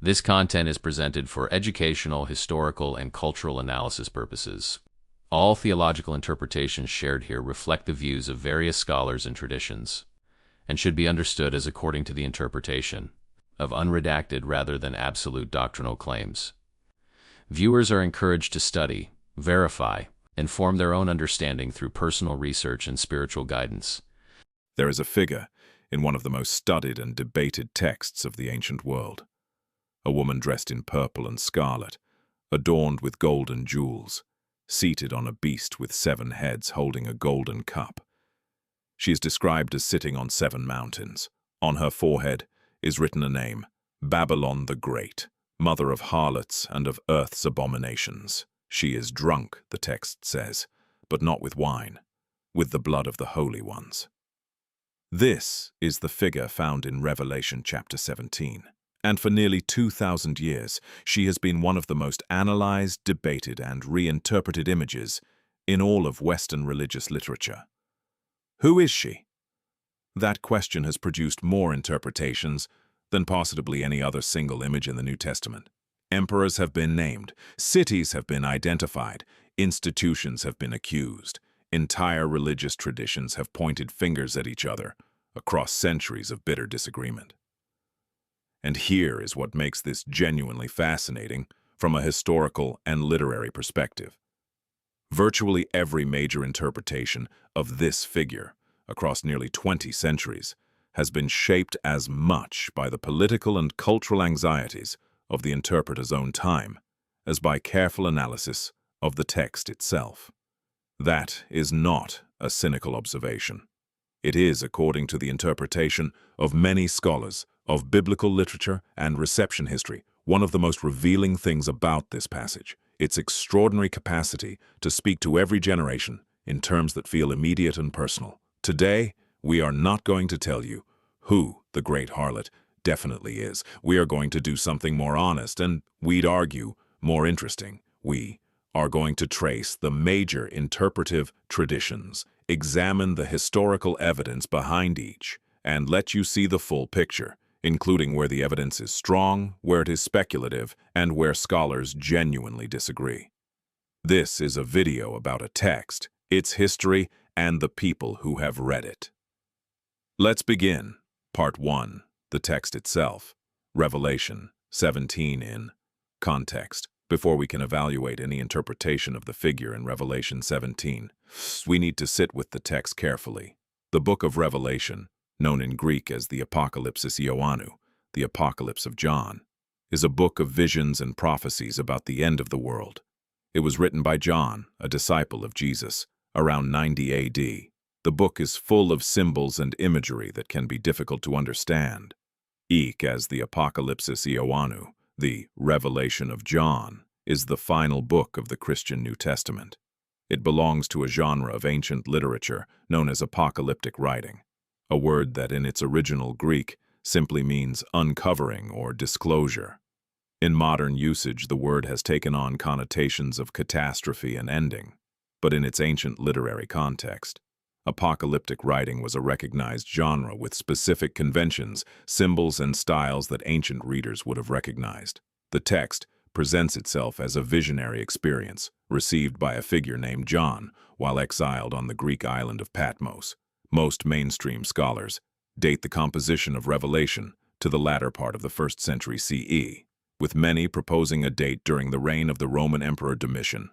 This content is presented for educational, historical, and cultural analysis purposes. All theological interpretations shared here reflect the views of various scholars and traditions, and should be understood as according to the interpretation of unredacted rather than absolute doctrinal claims. Viewers are encouraged to study, verify, and form their own understanding through personal research and spiritual guidance. There is a figure in one of the most studied and debated texts of the ancient world. A woman dressed in purple and scarlet, adorned with golden jewels, seated on a beast with 7 heads holding a golden cup. She is described as sitting on 7 mountains. On her forehead is written a name, Babylon the Great, mother of harlots and of earth's abominations. She is drunk, the text says, but not with wine, with the blood of the holy ones. This is the figure found in Revelation chapter 17. And for nearly 2,000 years, she has been one of the most analyzed, debated, and reinterpreted images in all of Western religious literature. Who is she? That question has produced more interpretations than possibly any other single image in the New Testament. Emperors have been named, cities have been identified, institutions have been accused, entire religious traditions have pointed fingers at each other across centuries of bitter disagreement. And here is what makes this genuinely fascinating from a historical and literary perspective. Virtually every major interpretation of this figure across nearly 20 centuries has been shaped as much by the political and cultural anxieties of the interpreter's own time as by careful analysis of the text itself. That is not a cynical observation. It is, according to the interpretation of many scholars of biblical literature and reception history, one of the most revealing things about this passage, its extraordinary capacity to speak to every generation in terms that feel immediate and personal. Today, we are not going to tell you who the great harlot definitely is. We are going to do something more honest and, we'd argue, more interesting. We are going to trace the major interpretive traditions, examine the historical evidence behind each, and let you see the full picture, including where the evidence is strong, where it is speculative, and where scholars genuinely disagree. This is a video about a text, its history, and the people who have read it. Let's begin. Part 1. The text itself. Revelation 17 in context. Before we can evaluate any interpretation of the figure in Revelation 17, we need to sit with the text carefully. The book of Revelation, known in Greek as the Apocalypsis Ioannou, the Apocalypse of John, is a book of visions and prophecies about the end of the world. It was written by John, a disciple of Jesus, around 90 AD. The book is full of symbols and imagery that can be difficult to understand. As the Apocalypsis Ioannou, the Revelation of John, is the final book of the Christian New Testament. It belongs to a genre of ancient literature known as apocalyptic writing, a word that in its original Greek simply means uncovering or disclosure. In modern usage, the word has taken on connotations of catastrophe and ending, but in its ancient literary context, apocalyptic writing was a recognized genre with specific conventions, symbols, and styles that ancient readers would have recognized. The text presents itself as a visionary experience received by a figure named John while exiled on the Greek island of Patmos. Most mainstream scholars date the composition of Revelation to the latter part of the 1st century CE, with many proposing a date during the reign of the Roman Emperor Domitian,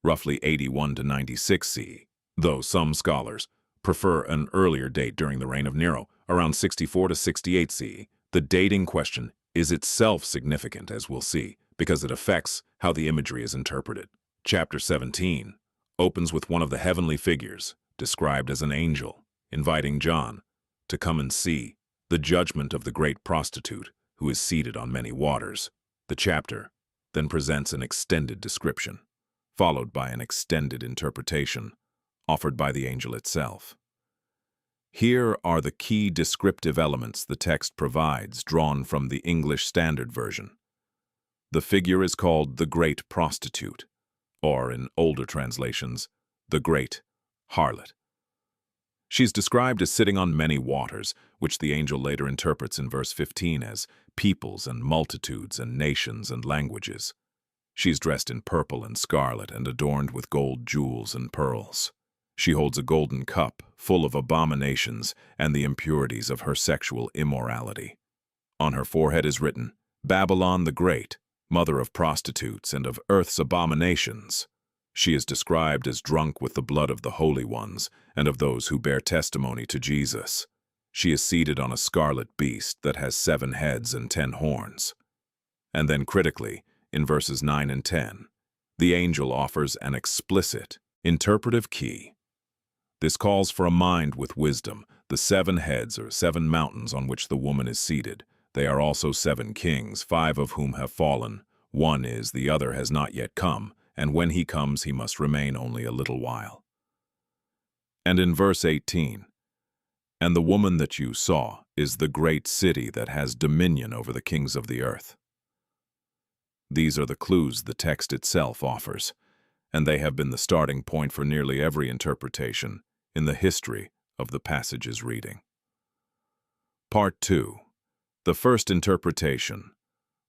roughly 81 to 96 CE, though some scholars prefer an earlier date during the reign of Nero, around 64 to 68 CE. The dating question is itself significant, as we'll see, because it affects how the imagery is interpreted. Chapter 17 opens with one of the heavenly figures, described as an angel, inviting John to come and see the judgment of the great prostitute who is seated on many waters. The chapter then presents an extended description, followed by an extended interpretation offered by the angel itself. Here are the key descriptive elements the text provides, drawn from the English Standard Version. The figure is called the Great Prostitute, or in older translations, the Great Harlot. She's described as sitting on many waters, which the angel later interprets in verse 15 as peoples and multitudes and nations and languages. She is dressed in purple and scarlet and adorned with gold jewels and pearls. She holds a golden cup full of abominations and the impurities of her sexual immorality. On her forehead is written, Babylon the Great, mother of prostitutes and of earth's abominations. She is described as drunk with the blood of the holy ones and of those who bear testimony to Jesus. She is seated on a scarlet beast that has 7 heads and 10 horns. And then critically, in verses 9 and 10, the angel offers an explicit, interpretive key. This calls for a mind with wisdom. The 7 heads are 7 mountains on which the woman is seated. They are also 7 kings, 5 of whom have fallen. 1 is, the other has not yet come, and when he comes he must remain only a little while. And in verse 18, and the woman that you saw is the great city that has dominion over the kings of the earth. These are the clues the text itself offers, and they have been the starting point for nearly every interpretation in the history of the passage's reading. Part 2. The first interpretation,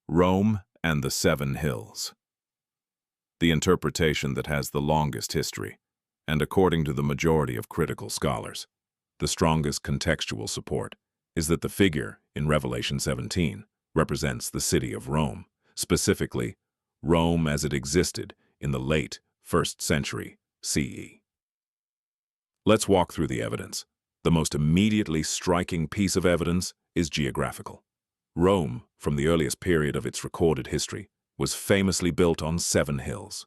Rome and the 7 hills. The interpretation that has the longest history, and according to the majority of critical scholars, the strongest contextual support is that the figure in Revelation 17 represents the city of Rome, specifically Rome as it existed in the late 1st century CE. Let's walk through the evidence. The most immediately striking piece of evidence is geographical. Rome, from the earliest period of its recorded history, was famously built on 7 hills.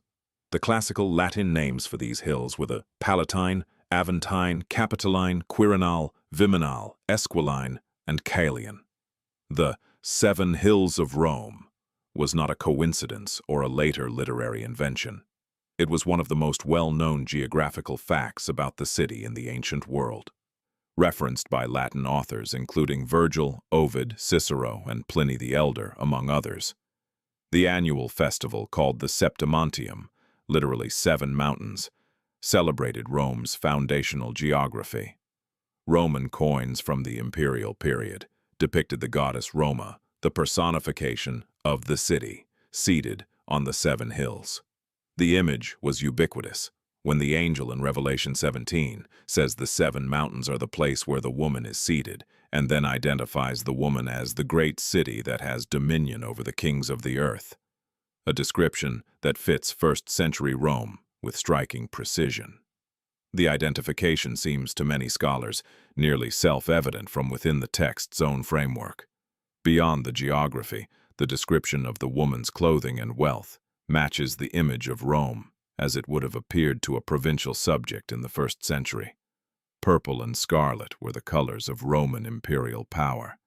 The classical Latin names for these hills were the Palatine, Aventine, Capitoline, Quirinal, Viminal, Esquiline, and Caelian. The 7 hills of Rome was not a coincidence or a later literary invention. It was one of the most well-known geographical facts about the city in the ancient world, referenced by Latin authors including Virgil, Ovid, Cicero, and Pliny the Elder, among others. The annual festival called the Septimontium, literally 7 mountains, celebrated Rome's foundational geography. Roman coins from the imperial period depicted the goddess Roma, the personification of the city, seated on the 7 hills. The image was ubiquitous. When the angel in Revelation 17 says the 7 mountains are the place where the woman is seated, and then identifies the woman as the great city that has dominion over the kings of the earth, a description that fits 1st century Rome with striking precision. The identification seems to many scholars nearly self-evident from within the text's own framework. Beyond the geography, the description of the woman's clothing and wealth matches the image of Rome as it would have appeared to a provincial subject in the 1st century. Purple and scarlet were the colors of Roman imperial power.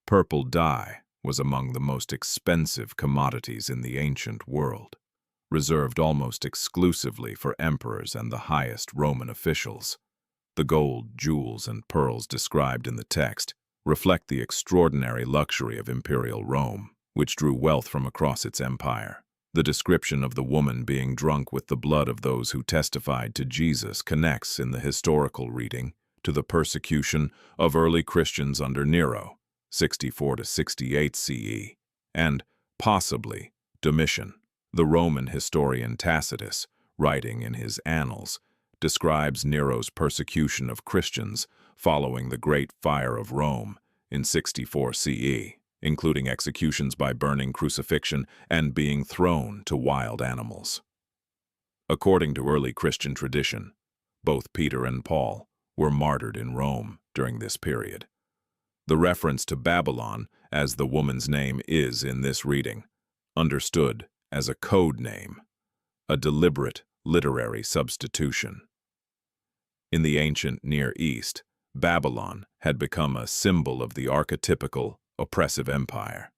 Purple dye was among the most expensive commodities in the ancient world, reserved almost exclusively for emperors and the highest Roman officials. The gold, jewels, and pearls described in the text reflect the extraordinary luxury of imperial Rome, which drew wealth from across its empire. The description of the woman being drunk with the blood of those who testified to Jesus connects in the historical reading to the persecution of early Christians under Nero, 64 to 68 CE, and, possibly, Domitian. The Roman historian Tacitus, writing in his Annals, describes Nero's persecution of Christians following the Great Fire of Rome in 64 CE, including executions by burning, crucifixion, and being thrown to wild animals. According to early Christian tradition, both Peter and Paul were martyred in Rome during this period. The reference to Babylon as the woman's name is, in this reading, understood as a code name, a deliberate literary substitution. In the ancient Near East, Babylon had become a symbol of the archetypical, oppressive empire.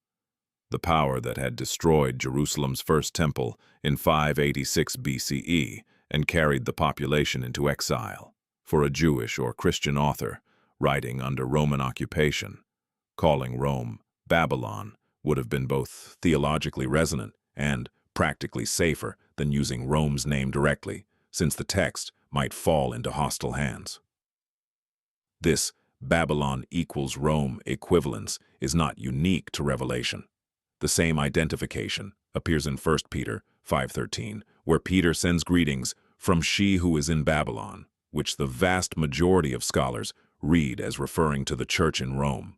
The power that had destroyed Jerusalem's first temple in 586 BCE and carried the population into exile. For a Jewish or Christian author, writing under Roman occupation, calling Rome Babylon would have been both theologically resonant and practically safer than using Rome's name directly, since the text might fall into hostile hands. This Babylon equals Rome equivalence is not unique to Revelation. The same identification appears in 1 Peter 5:13, where Peter sends greetings from she who is in Babylon, which the vast majority of scholars read as referring to the church in Rome.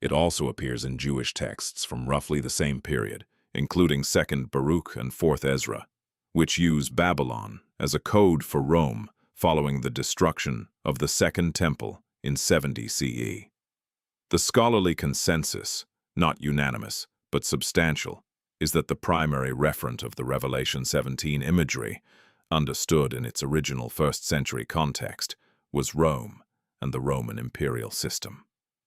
It also appears in Jewish texts from roughly the same period, including 2nd Baruch and 4th Ezra, which use Babylon as a code for Rome following the destruction of the Second Temple in 70 CE. The scholarly consensus, not unanimous but substantial, is that the primary referent of the Revelation 17 imagery, understood in its original first-century context, was Rome and the Roman imperial system.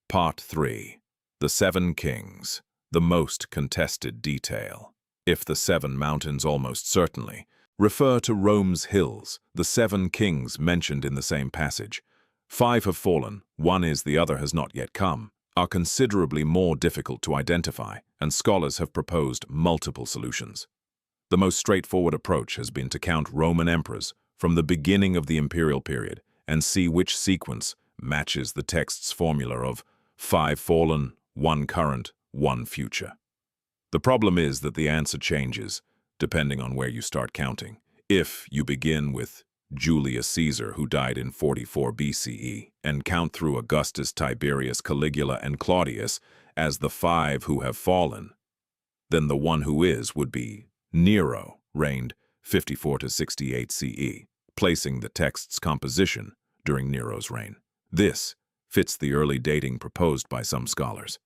Part 3. The Seven Kings, the most contested detail. If the seven mountains almost certainly refer to Rome's hills, the seven kings mentioned in the same passage, 5 have fallen, one is, the other has not yet come, are considerably more difficult to identify, and scholars have proposed multiple solutions. The most straightforward approach has been to count Roman emperors from the beginning of the imperial period and see which sequence matches the text's formula of 5 fallen, 1 current, 1 future. The problem is that the answer changes depending on where you start counting. If you begin with Julius Caesar, who died in 44 BCE, and count through Augustus, Tiberius, Caligula, and Claudius as the 5 who have fallen, then the one who is would be Nero, reigned 54 to 68 CE, placing the text's composition during Nero's reign. This fits the early dating proposed by some scholars.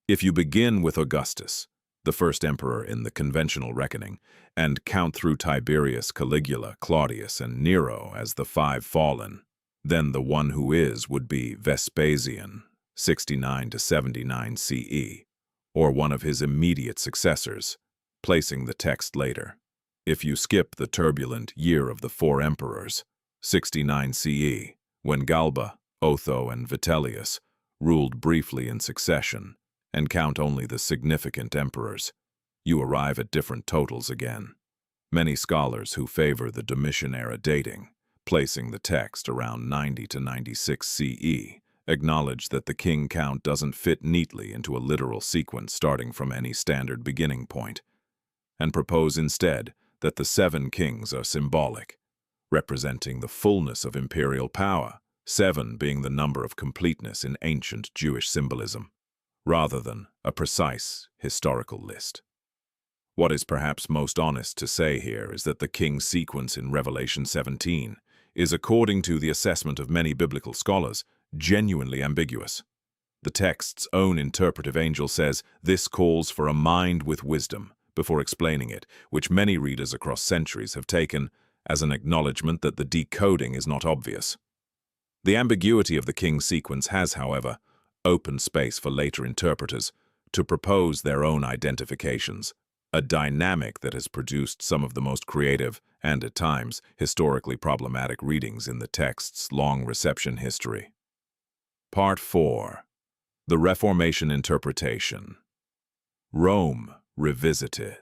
If you begin with Augustus, the first emperor in the conventional reckoning, and count through Tiberius, Caligula, Claudius, and Nero as the 5 fallen, then the one who is would be Vespasian, 69 to 79 CE, or one of his immediate successors, placing the text later. If you skip the turbulent year of the 4 emperors, 69 CE, when Galba, Otho, and Vitellius ruled briefly in succession, and count only the significant emperors, you arrive at different totals again. Many scholars who favor the Domitian-era dating, placing the text around 90 to 96 CE, acknowledge that the king count doesn't fit neatly into a literal sequence starting from any standard beginning point, and propose instead that the 7 kings are symbolic, representing the fullness of imperial power, 7 being the number of completeness in ancient Jewish symbolism, rather than a precise historical list. What is perhaps most honest to say here is that the king sequence in Revelation 17 is, according to the assessment of many biblical scholars, genuinely ambiguous. The text's own interpretive angel says this calls for a mind with wisdom before explaining it, which many readers across centuries have taken as an acknowledgement that the decoding is not obvious. The ambiguity of the king sequence has, however, opened space for later interpreters to propose their own identifications, a dynamic that has produced some of the most creative and, at times, historically problematic readings in the text's long reception history. Part 4. The Reformation Interpretation. Rome Revisited.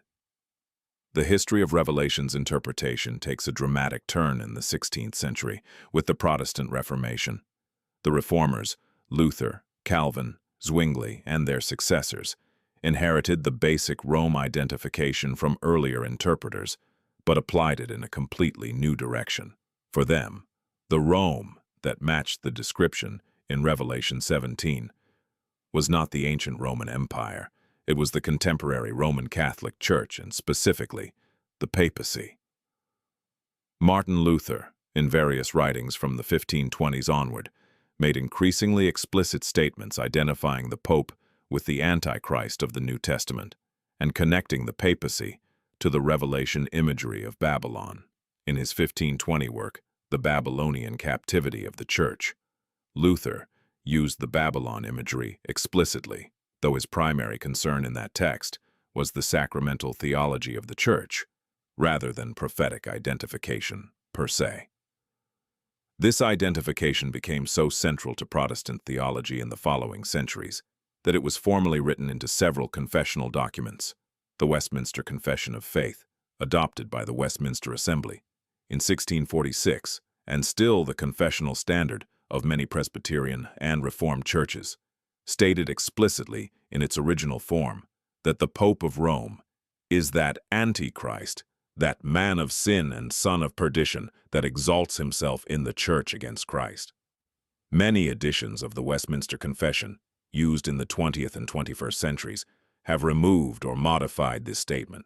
The history of Revelation's interpretation takes a dramatic turn in the 16th century with the Protestant Reformation. The Reformers, Luther, Calvin, Zwingli, and their successors, inherited the basic Rome identification from earlier interpreters, but applied it in a completely new direction. For them, the Rome that matched the description in Revelation 17 was not the ancient Roman Empire. It was the contemporary Roman Catholic Church, and specifically, the papacy. Martin Luther, in various writings from the 1520s onward, made increasingly explicit statements identifying the Pope with the Antichrist of the New Testament and connecting the papacy to the Revelation imagery of Babylon. In his 1520 work, The Babylonian Captivity of the Church, Luther used the Babylon imagery explicitly, though his primary concern in that text was the sacramental theology of the Church, rather than prophetic identification per se. This identification became so central to Protestant theology in the following centuries that it was formally written into several confessional documents: the Westminster Confession of Faith, adopted by the Westminster Assembly in 1646, and still the confessional standard of many Presbyterian and Reformed churches, stated explicitly in its original form that the Pope of Rome is that Antichrist, that man of sin and son of perdition that exalts himself in the church against Christ. Many editions of the Westminster Confession, used in the 20th and 21st centuries, have removed or modified this statement,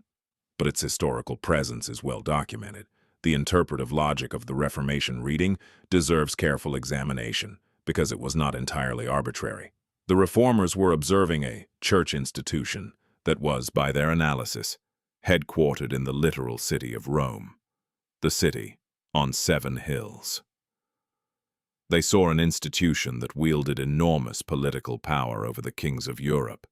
but its historical presence is well documented. The interpretive logic of the Reformation reading deserves careful examination because it was not entirely arbitrary. The Reformers were observing a church institution that was, by their analysis, headquartered in the literal city of Rome, the city on 7 hills. They saw an institution that wielded enormous political power over the kings of Europe,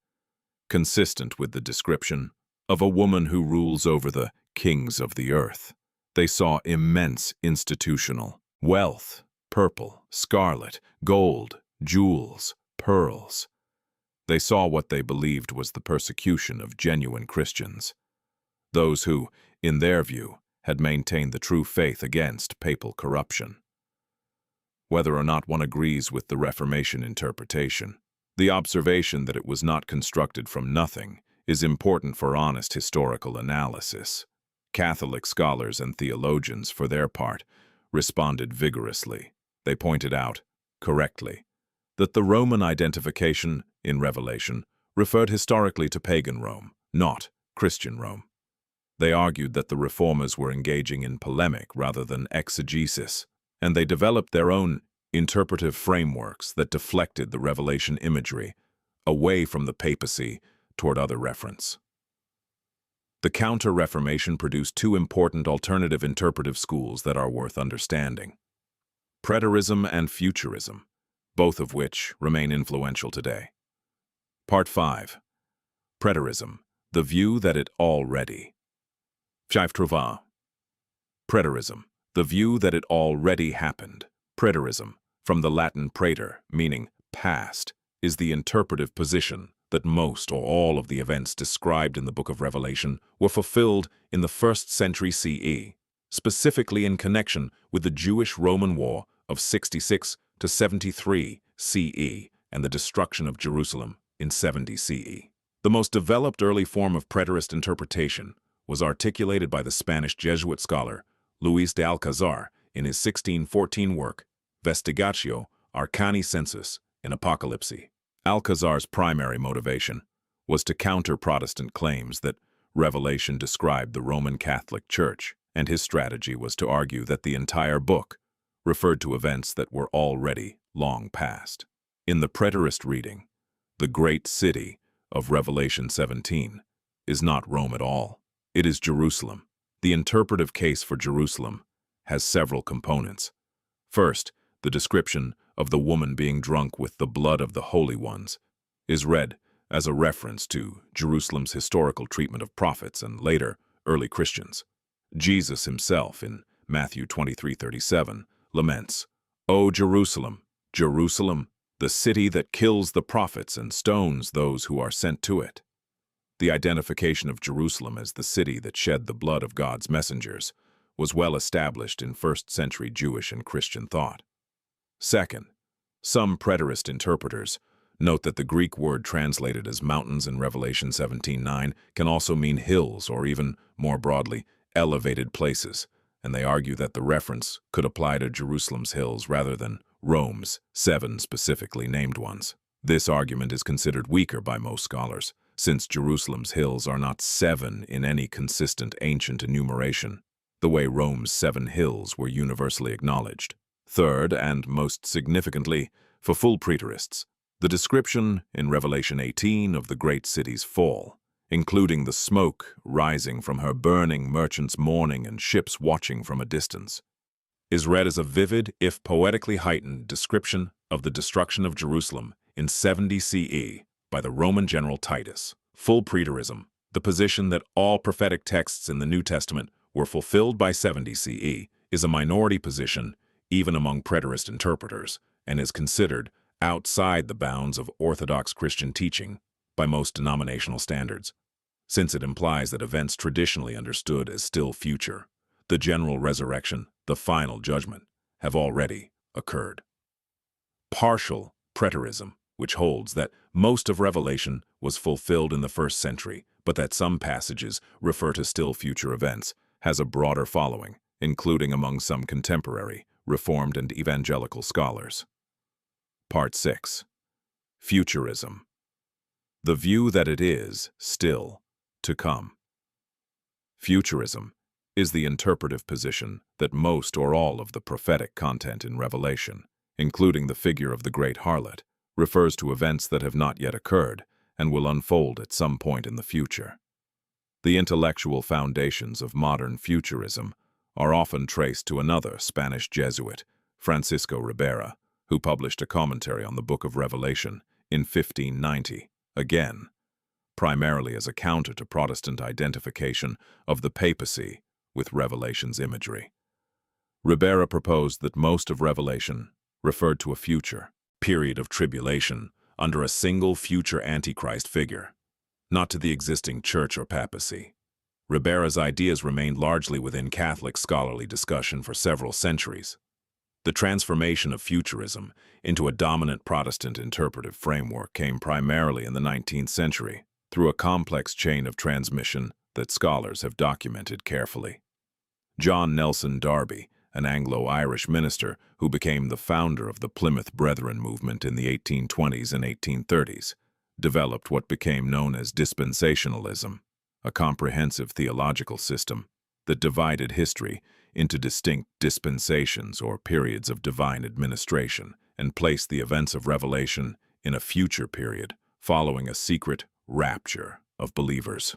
consistent with the description of a woman who rules over the kings of the earth. They saw immense institutional wealth, purple, scarlet, gold, jewels, pearls. They saw what they believed was the persecution of genuine Christians, those who, in their view, had maintained the true faith against papal corruption. Whether or not one agrees with the Reformation interpretation, the observation that it was not constructed from nothing is important for honest historical analysis. Catholic scholars and theologians, for their part, responded vigorously. They pointed out, correctly, that the Roman identification in Revelation referred historically to pagan Rome, not Christian Rome. They argued that the Reformers were engaging in polemic rather than exegesis, and they developed their own interpretive frameworks that deflected the Revelation imagery away from the papacy toward other reference. The Counter-Reformation produced 2 important alternative interpretive schools that are worth understanding: Preterism and Futurism, both of which remain influential today. Part 5. Preterism, the view that it already. Preterism, the view that it already happened. Preterism, from the Latin praeter, meaning past, is the interpretive position that most or all of the events described in the book of Revelation were fulfilled in the 1st century CE, specifically in connection with the Jewish-Roman War of 66 to 73 CE and the destruction of Jerusalem in 70 CE. The most developed early form of preterist interpretation was articulated by the Spanish Jesuit scholar Luis de Alcazar in his 1614 work, Vestigatio Arcani Sensus in Apocalypse. Alcazar's primary motivation was to counter Protestant claims that Revelation described the Roman Catholic Church, and his strategy was to argue that the entire book referred to events that were already long past. In the Preterist reading, the great city of Revelation 17 is not Rome at all. It is Jerusalem. The interpretive case for Jerusalem has several components. First, the description of the woman being drunk with the blood of the holy ones is read as a reference to Jerusalem's historical treatment of prophets and later early Christians. Jesus himself, in Matthew 23:37, laments, "O Jerusalem, Jerusalem, the city that kills the prophets and stones those who are sent to it." The identification of Jerusalem as the city that shed the blood of God's messengers was well established in 1st century Jewish and Christian thought. Second, some preterist interpreters note that the Greek word translated as mountains in Revelation 17:9 can also mean hills or even, more broadly, elevated places, and they argue that the reference could apply to Jerusalem's hills rather than Rome's 7 specifically named ones. This argument is considered weaker by most scholars, since Jerusalem's hills are not 7 in any consistent ancient enumeration, the way Rome's 7 hills were universally acknowledged. Third, and most significantly, for full preterists, the description in Revelation 18 of the great city's fall, including the smoke rising from her burning, merchants mourning, and ships watching from a distance, is read as a vivid, if poetically heightened, description of the destruction of Jerusalem in 70 CE by the Roman general Titus. Full preterism, the position that all prophetic texts in the New Testament were fulfilled by 70 CE, is a minority position even among preterist interpreters, and is considered outside the bounds of Orthodox Christian teaching by most denominational standards, since it implies that events traditionally understood as still future, the general resurrection, the final judgment, have already occurred. Partial Preterism, which holds that most of Revelation was fulfilled in the first century, but that some passages refer to still future events, has a broader following, including among some contemporary, Reformed and evangelical scholars. Part 6. Futurism. The view that it is still to come. Futurism is the interpretive position that most or all of the prophetic content in Revelation, including the figure of the great harlot, refers to events that have not yet occurred and will unfold at some point in the future. The intellectual foundations of modern futurism are often traced to another Spanish Jesuit, Francisco Ribera, who published a commentary on the Book of Revelation in 1590, again, primarily as a counter to Protestant identification of the papacy with Revelation's imagery. Ribera proposed that most of Revelation referred to a future period of tribulation under a single future Antichrist figure, not to the existing church or papacy. Ribera's ideas remained largely within Catholic scholarly discussion for several centuries. The transformation of futurism into a dominant Protestant interpretive framework came primarily in the 19th century through a complex chain of transmission that scholars have documented carefully. John Nelson Darby, an Anglo-Irish minister who became the founder of the Plymouth Brethren movement in the 1820s and 1830s, developed what became known as dispensationalism, a comprehensive theological system that divided history into distinct dispensations or periods of divine administration and placed the events of Revelation in a future period following a secret rapture of believers.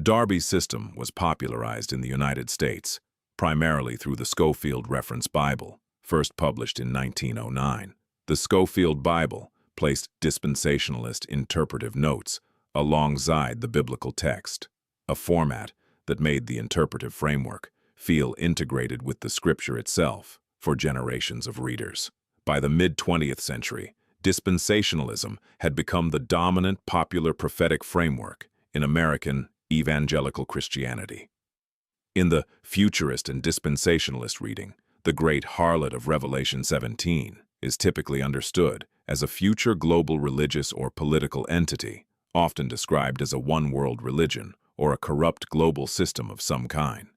Darby's system was popularized in the United States primarily through the Scofield Reference Bible, first published in 1909. The Scofield Bible placed dispensationalist interpretive notes alongside the biblical text, a format that made the interpretive framework feel integrated with the scripture itself for generations of readers. By the mid-20th century, dispensationalism had become the dominant popular prophetic framework in American evangelical Christianity. In the Futurist and dispensationalist reading, the great harlot of Revelation 17 is typically understood as a future global religious or political entity, often described as a one-world religion or a corrupt global system of some kind,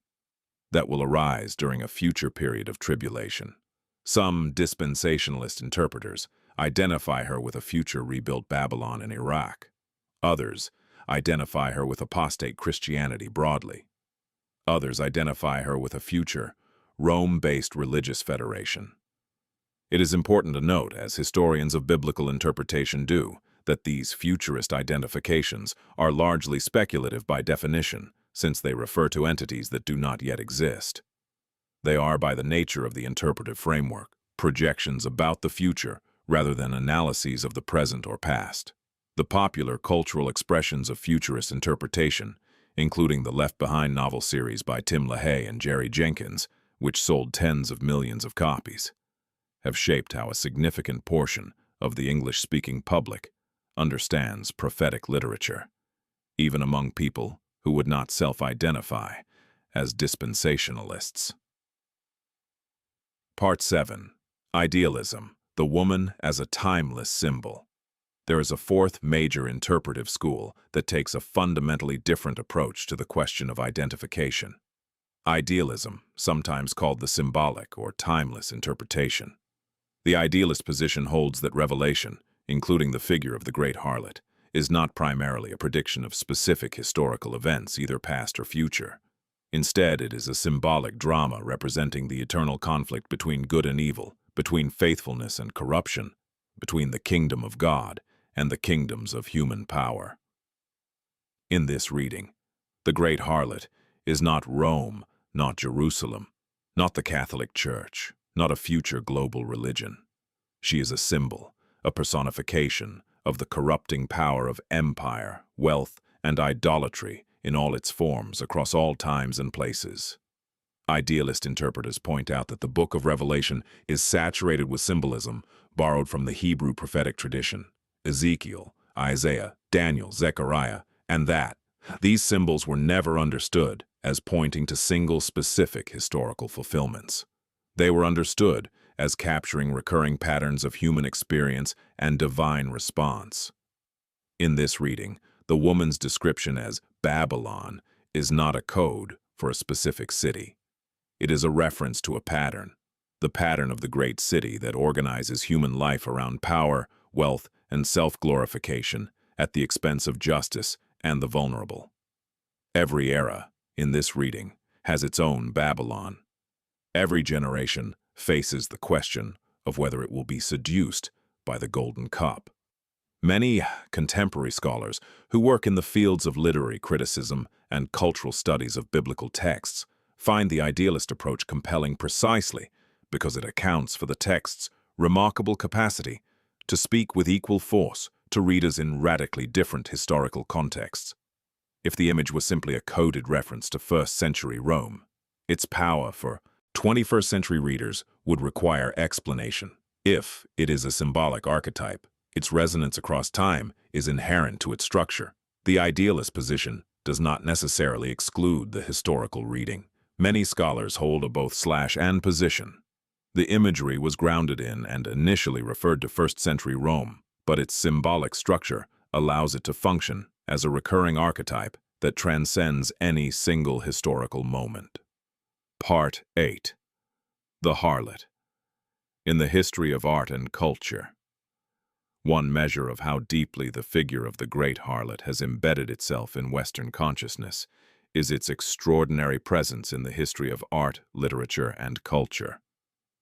that will arise during a future period of tribulation. Some dispensationalist interpreters identify her with a future rebuilt Babylon in Iraq. Others identify her with apostate Christianity broadly. Others identify her with a future Rome-based religious federation. It is important to note, as historians of biblical interpretation do, that these futurist identifications are largely speculative by definition, since they refer to entities that do not yet exist. They are, by the nature of the interpretive framework, projections about the future rather than analyses of the present or past. The popular cultural expressions of futurist interpretation, including the Left Behind novel series by Tim LaHaye and Jerry Jenkins, which sold tens of millions of copies, have shaped how a significant portion of the English-speaking public understands prophetic literature, even among people who would not self-identify as dispensationalists. Part 7. Idealism, the woman as a timeless symbol. There is a fourth major interpretive school that takes a fundamentally different approach to the question of identification. Idealism, sometimes called the symbolic or timeless interpretation. The idealist position holds that Revelation, including the figure of the great harlot, is not primarily a prediction of specific historical events, either past or future. Instead, it is a symbolic drama representing the eternal conflict between good and evil, between faithfulness and corruption, between the kingdom of God and the kingdoms of human power. In this reading, the great harlot is not Rome, not Jerusalem, not the Catholic Church, not a future global religion. She is a symbol, a personification of the corrupting power of empire, wealth, and idolatry in all its forms across all times and places. Idealist interpreters point out that the book of Revelation is saturated with symbolism borrowed from the Hebrew prophetic tradition, Ezekiel, Isaiah, Daniel, Zechariah, and that these symbols were never understood as pointing to single specific historical fulfillments. They were understood as capturing recurring patterns of human experience and divine response. In this reading, the woman's description as Babylon is not a code for a specific city. It is a reference to a pattern, the pattern of the great city that organizes human life around power, wealth, and self-glorification at the expense of justice and the vulnerable. Every era, in this reading, has its own Babylon. Every generation faces the question of whether it will be seduced by the golden cup. Many contemporary scholars who work in the fields of literary criticism and cultural studies of biblical texts find the idealist approach compelling precisely because it accounts for the text's remarkable capacity to speak with equal force to readers in radically different historical contexts. If the image was simply a coded reference to first-century Rome, its power for 21st century readers would require explanation. If it is a symbolic archetype, its resonance across time is inherent to its structure. The idealist position does not necessarily exclude the historical reading. Many scholars hold a both/and position. The imagery was grounded in and initially referred to first-century Rome, but its symbolic structure allows it to function as a recurring archetype that transcends any single historical moment. Part 8. The Harlot. In the history of art and culture, one measure of how deeply the figure of the great harlot has embedded itself in Western consciousness is its extraordinary presence in the history of art, literature, and culture.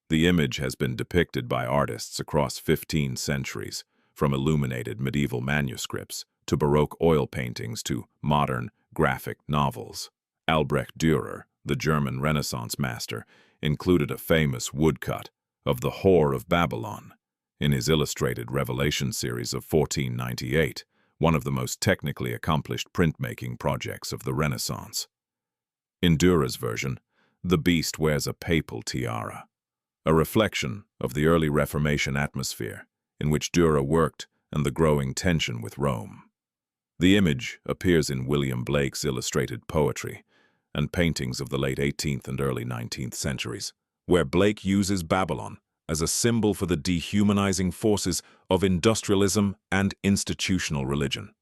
The image has been depicted by artists across 15 centuries, from illuminated medieval manuscripts to Baroque oil paintings to modern graphic novels. Albrecht Dürer, the German Renaissance master, included a famous woodcut of the Whore of Babylon in his illustrated Revelation series of 1498, one of the most technically accomplished printmaking projects of the Renaissance. In Dürer's version, the beast wears a papal tiara, a reflection of the early Reformation atmosphere in which Dürer worked and the growing tension with Rome. The image appears in William Blake's illustrated poetry and paintings of the late 18th and early 19th centuries, where Blake uses Babylon as a symbol for the dehumanizing forces of industrialism and institutional religion.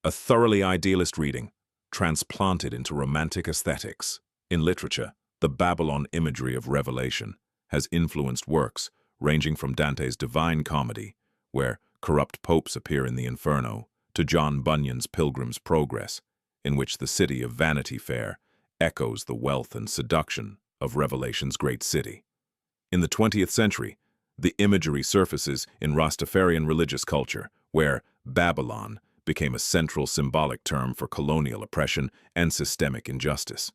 A thoroughly idealist reading, transplanted into romantic aesthetics. In literature, the Babylon imagery of Revelation has influenced works ranging from Dante's Divine Comedy, where corrupt popes appear in the Inferno, to John Bunyan's Pilgrim's Progress, in which the city of Vanity Fair echoes the wealth and seduction of Revelation's great city. In the 20th century, the imagery surfaces in Rastafarian religious culture, where Babylon became a central symbolic term for colonial oppression and systemic injustice,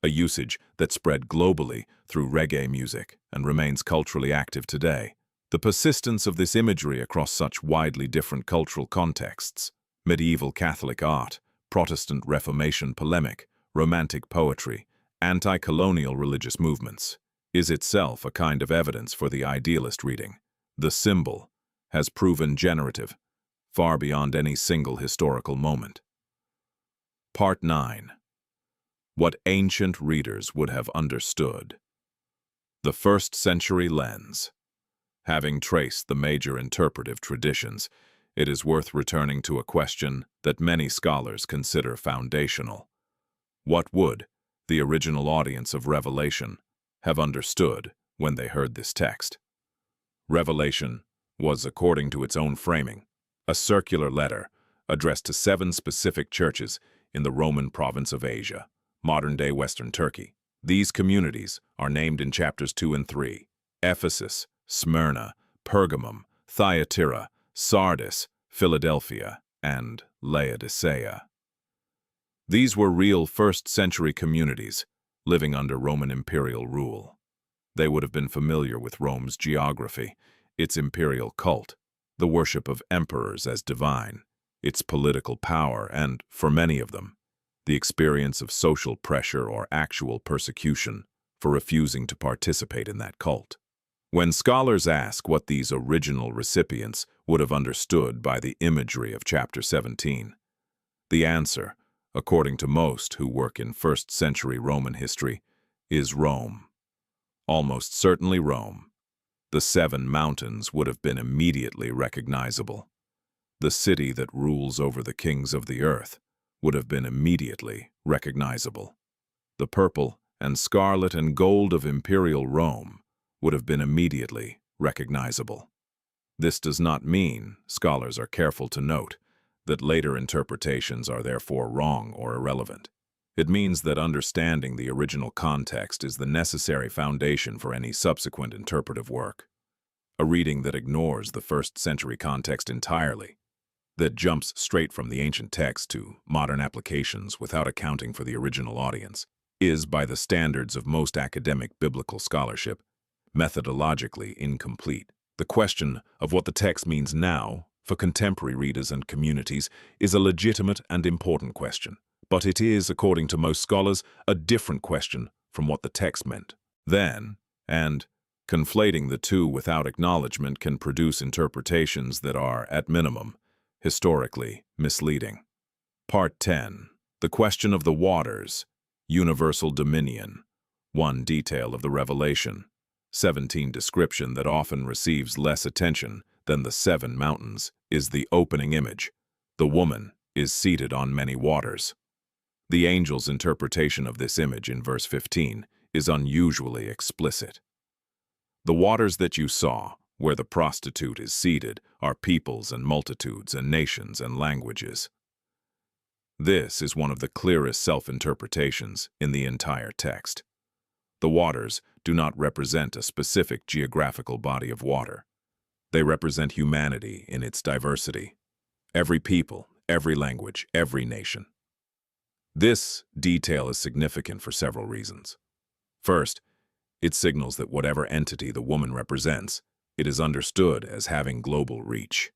a usage that spread globally through reggae music and remains culturally active today. The persistence of this imagery across such widely different cultural contexts, medieval Catholic art, Protestant Reformation polemic, romantic poetry, anti-colonial religious movements, is itself a kind of evidence for the idealist reading. The symbol has proven generative, far beyond any single historical moment. Part 9. What ancient readers would have understood. The first-century lens. Having traced the major interpretive traditions, it is worth returning to a question that many scholars consider foundational. What would the original audience of Revelation have understood when they heard this text? Revelation was, according to its own framing, a circular letter addressed to 7 specific churches in the Roman province of Asia, modern-day Western Turkey. These communities are named in chapters 2 and 3: Ephesus, Smyrna, Pergamum, Thyatira, Sardis, Philadelphia, and Laodicea. These were real first-century communities living under Roman imperial rule. They would have been familiar with Rome's geography, its imperial cult, the worship of emperors as divine, its political power, and, for many of them, the experience of social pressure or actual persecution for refusing to participate in that cult. When scholars ask what these original recipients would have understood by the imagery of chapter 17, the answer, according to most who work in first-century Roman history, is Rome. Almost certainly Rome. The 7 mountains would have been immediately recognizable. The city that rules over the kings of the earth would have been immediately recognizable. The purple and scarlet and gold of Imperial Rome would have been immediately recognizable. This does not mean, scholars are careful to note, that later interpretations are therefore wrong or irrelevant. It means that understanding the original context is the necessary foundation for any subsequent interpretive work. A reading that ignores the first-century context entirely, that jumps straight from the ancient text to modern applications without accounting for the original audience, is, by the standards of most academic biblical scholarship, methodologically incomplete. The question of what the text means now, for contemporary readers and communities, is a legitimate and important question, but it is, according to most scholars, a different question from what the text meant then, and conflating the two without acknowledgement can produce interpretations that are, at minimum, historically misleading. Part 10. The question of the waters, universal dominion. 1 detail of the revelation. 17 description that often receives less attention than the 7 mountains is the opening image. The woman is seated on many waters. The angel's interpretation of this image in verse 15 is unusually explicit. The waters that you saw, where the prostitute is seated, are peoples and multitudes and nations and languages. This is one of the clearest self-interpretations in the entire text. The waters do not represent a specific geographical body of water. They represent humanity in its diversity. Every people, every language, every nation. This detail is significant for several reasons. First, it signals that whatever entity the woman represents, it is understood as having global reach.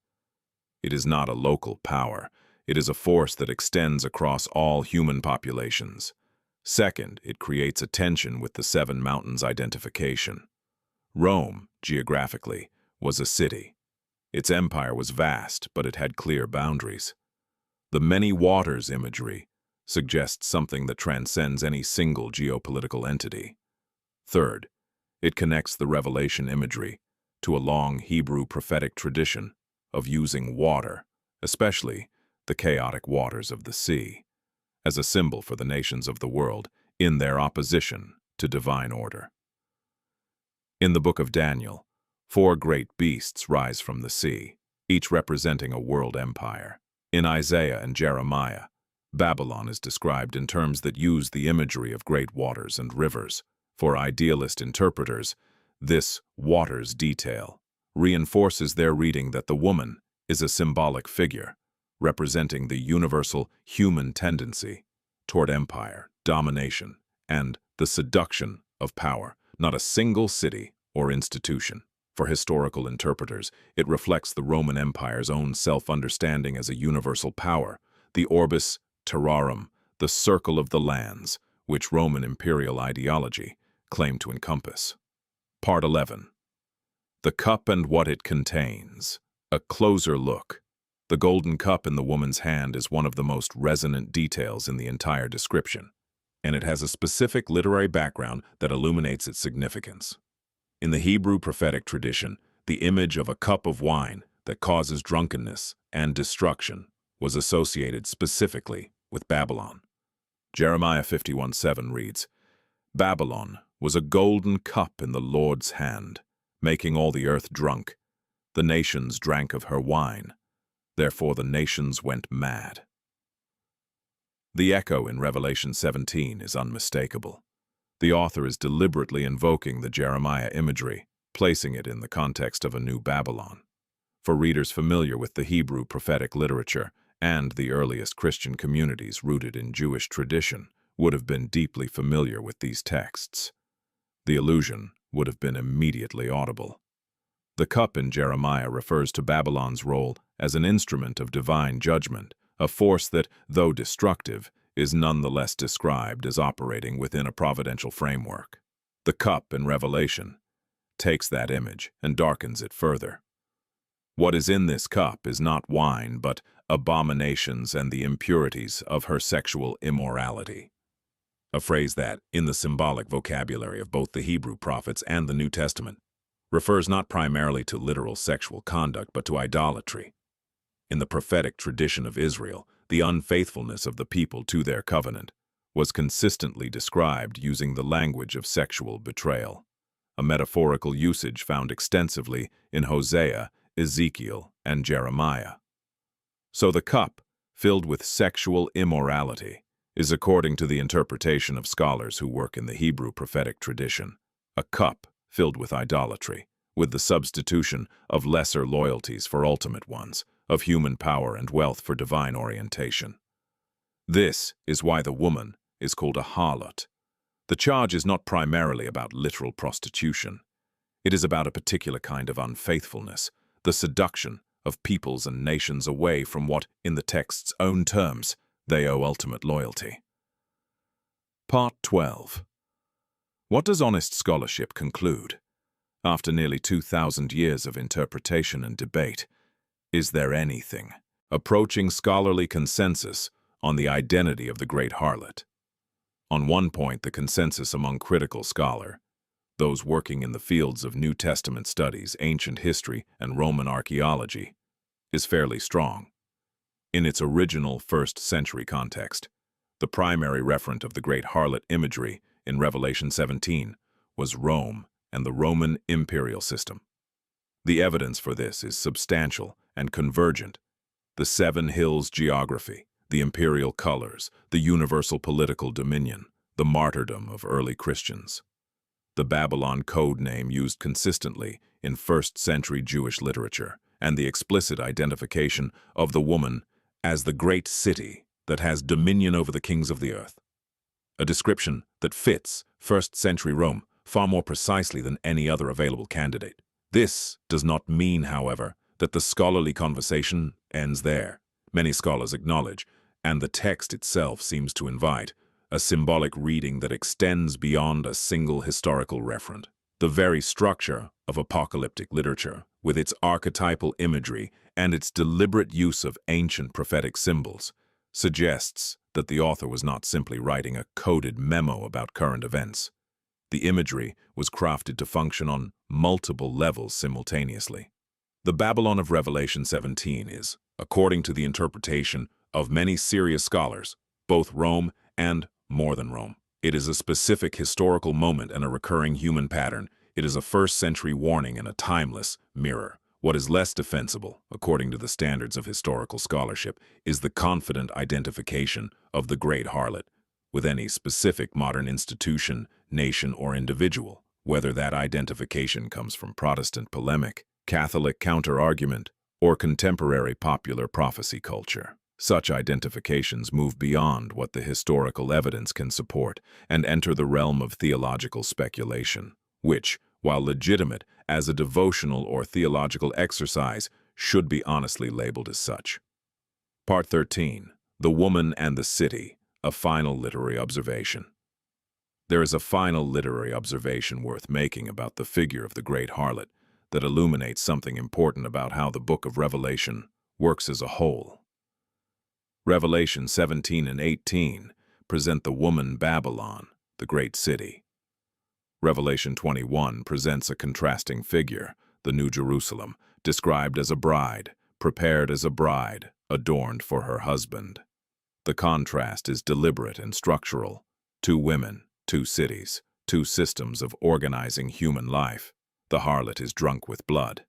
It is not a local power. It is a force that extends across all human populations. Second, it creates a tension with the 7 mountains identification. Rome, geographically, was a city. Its empire was vast, but it had clear boundaries. The many waters imagery suggests something that transcends any single geopolitical entity. Third, it connects the revelation imagery to a long Hebrew prophetic tradition of using water, especially the chaotic waters of the sea, as a symbol for the nations of the world in their opposition to divine order. In the book of Daniel, 4 great beasts rise from the sea, each representing a world empire. In Isaiah and Jeremiah, Babylon is described in terms that use the imagery of great waters and rivers. For idealist interpreters, this waters detail reinforces their reading that the woman is a symbolic figure, representing the universal human tendency toward empire, domination, and the seduction of power, not a single city or institution. For historical interpreters, it reflects the Roman Empire's own self-understanding as a universal power, the orbis terrarum, the circle of the lands, which Roman imperial ideology claimed to encompass. Part 11. The cup and what it contains. A closer look. The golden cup in the woman's hand is one of the most resonant details in the entire description, and it has a specific literary background that illuminates its significance. In the Hebrew prophetic tradition, the image of a cup of wine that causes drunkenness and destruction was associated specifically with Babylon. Jeremiah 51:7 reads, Babylon was a golden cup in the Lord's hand, making all the earth drunk. The nations drank of her wine. Therefore the nations went mad. The echo in Revelation 17 is unmistakable. The author is deliberately invoking the Jeremiah imagery, placing it in the context of a new Babylon. For readers familiar with the Hebrew prophetic literature and the earliest Christian communities rooted in Jewish tradition would have been deeply familiar with these texts. The allusion would have been immediately audible. The cup in Jeremiah refers to Babylon's role as an instrument of divine judgment, a force that, though destructive, is nonetheless described as operating within a providential framework. The cup in Revelation takes that image and darkens it further. What is in this cup is not wine, but abominations and the impurities of her sexual immorality. A phrase that, in the symbolic vocabulary of both the Hebrew prophets and the New Testament, refers not primarily to literal sexual conduct but to idolatry. In the prophetic tradition of Israel, the unfaithfulness of the people to their covenant was consistently described using the language of sexual betrayal, a metaphorical usage found extensively in Hosea, Ezekiel, and Jeremiah. So the cup, filled with sexual immorality, is, according to the interpretation of scholars who work in the Hebrew prophetic tradition, a cup filled with idolatry, with the substitution of lesser loyalties for ultimate ones, of human power and wealth for divine orientation. This is why the woman is called a harlot. The charge is not primarily about literal prostitution. It is about a particular kind of unfaithfulness, the seduction of peoples and nations away from what, in the text's own terms, they owe ultimate loyalty. Part 12. What does honest scholarship conclude? After nearly 2,000 years of interpretation and debate, is there anything approaching scholarly consensus on the identity of the great harlot? On one point, the consensus among critical scholars, those working in the fields of New Testament studies, ancient history, and Roman archaeology, is fairly strong. In its original first-century context, the primary referent of the great harlot imagery in Revelation 17 was Rome and the Roman imperial system. The evidence for this is substantial and convergent. The seven hills geography, the imperial colors, the universal political dominion, the martyrdom of early Christians. The Babylon code name used consistently in first-century Jewish literature, and the explicit identification of the woman as the great city that has dominion over the kings of the earth. A description that fits first-century Rome far more precisely than any other available candidate. This does not mean, however, that the scholarly conversation ends there. Many scholars acknowledge, and the text itself seems to invite, a symbolic reading that extends beyond a single historical referent. The very structure of apocalyptic literature, with its archetypal imagery and its deliberate use of ancient prophetic symbols, suggests that the author was not simply writing a coded memo about current events. The imagery was crafted to function on multiple levels simultaneously. The Babylon of Revelation 17 is, according to the interpretation of many serious scholars, both Rome and more than Rome. It is a specific historical moment and a recurring human pattern. It is a first-century warning and a timeless mirror. What is less defensible, according to the standards of historical scholarship, is the confident identification of the great harlot with any specific modern institution, nation, or individual, whether that identification comes from Protestant polemic, Catholic counter-argument, or contemporary popular prophecy culture. Such identifications move beyond what the historical evidence can support and enter the realm of theological speculation, which, while legitimate as a devotional or theological exercise, should be honestly labeled as such. Part 13. The Woman and the City, a final literary observation. There is a final literary observation worth making about the figure of the great harlot that illuminates something important about how the book of Revelation works as a whole. Revelation 17 and 18 present the woman Babylon, the great city. Revelation 21 presents a contrasting figure, the New Jerusalem, described as a bride, prepared as a bride, adorned for her husband. The contrast is deliberate and structural. Two women, two cities, two systems of organizing human life. The harlot is drunk with blood.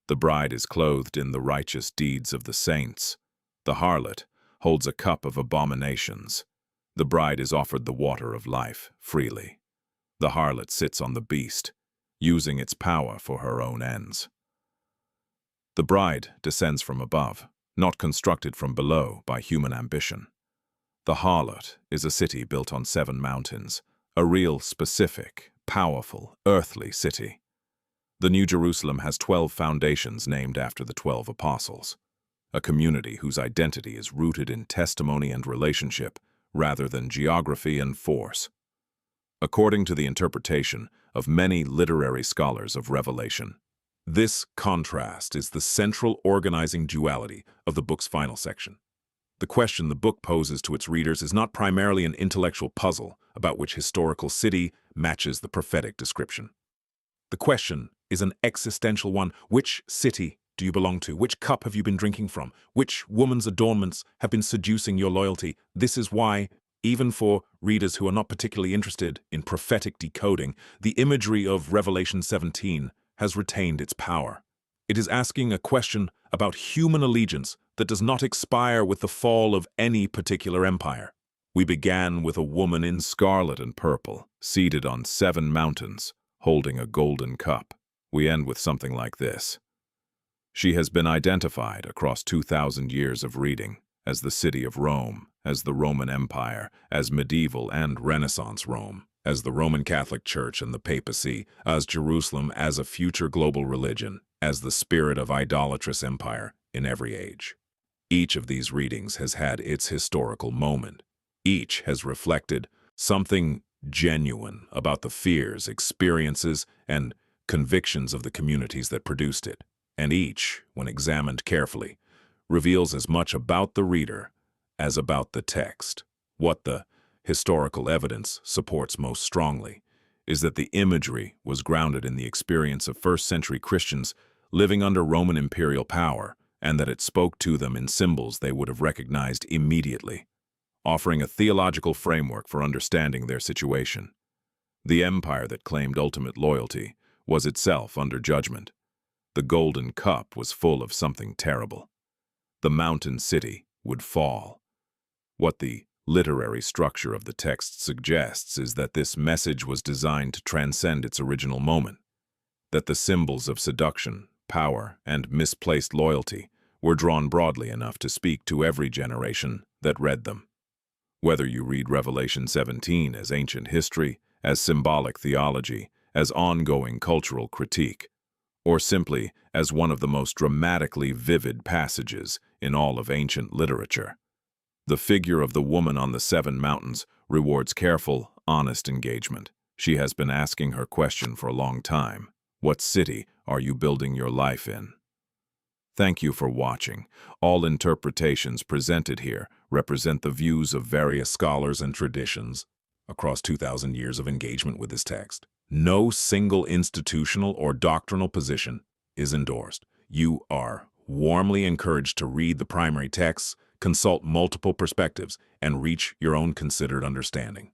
The bride is clothed in the righteous deeds of the saints. The harlot holds a cup of abominations. The bride is offered the water of life freely. The harlot sits on the beast, using its power for her own ends. The bride descends from above, not constructed from below by human ambition. The harlot is a city built on 7 mountains, a real, specific, powerful, earthly city. The New Jerusalem has 12 foundations named after the 12 apostles, a community whose identity is rooted in testimony and relationship rather than geography and force. According to the interpretation of many literary scholars of Revelation, this contrast is the central organizing duality of the book's final section. The question the book poses to its readers is not primarily an intellectual puzzle about which historical city matches the prophetic description. The question is an existential one. Which city do you belong to? Which cup have you been drinking from? Which woman's adornments have been seducing your loyalty? This is why, even for readers who are not particularly interested in prophetic decoding, the imagery of Revelation 17 has retained its power. It is asking a question about human allegiance that does not expire with the fall of any particular empire. We began with a woman in scarlet and purple, seated on 7 mountains, holding a golden cup. We end with something like this. She has been identified across 2,000 years of reading as the city of Rome, as the Roman Empire, as medieval and Renaissance Rome, as the Roman Catholic Church and the papacy, as Jerusalem as a future global religion, as the spirit of idolatrous empire in every age. Each of these readings has had its historical moment. Each has reflected something genuine about the fears, experiences, and convictions of the communities that produced it. And each, when examined carefully, reveals as much about the reader as about the text. What the historical evidence supports most strongly is that the imagery was grounded in the experience of first-century Christians living under Roman imperial power, and that it spoke to them in symbols they would have recognized immediately, offering a theological framework for understanding their situation. The empire that claimed ultimate loyalty was itself under judgment. The golden cup was full of something terrible. The mountain city would fall. What the literary structure of the text suggests is that this message was designed to transcend its original moment, that the symbols of seduction, power, and misplaced loyalty were drawn broadly enough to speak to every generation that read them. Whether you read Revelation 17 as ancient history, as symbolic theology, as ongoing cultural critique, or simply as one of the most dramatically vivid passages in all of ancient literature, the figure of the woman on the 7 mountains rewards careful, honest engagement. She has been asking her question for a long time. What city are you building your life in? Thank you for watching. All interpretations presented here represent the views of various scholars and traditions across 2,000 years of engagement with this text. No single institutional or doctrinal position is endorsed. You are warmly encouraged to read the primary texts, consult multiple perspectives, and reach your own considered understanding.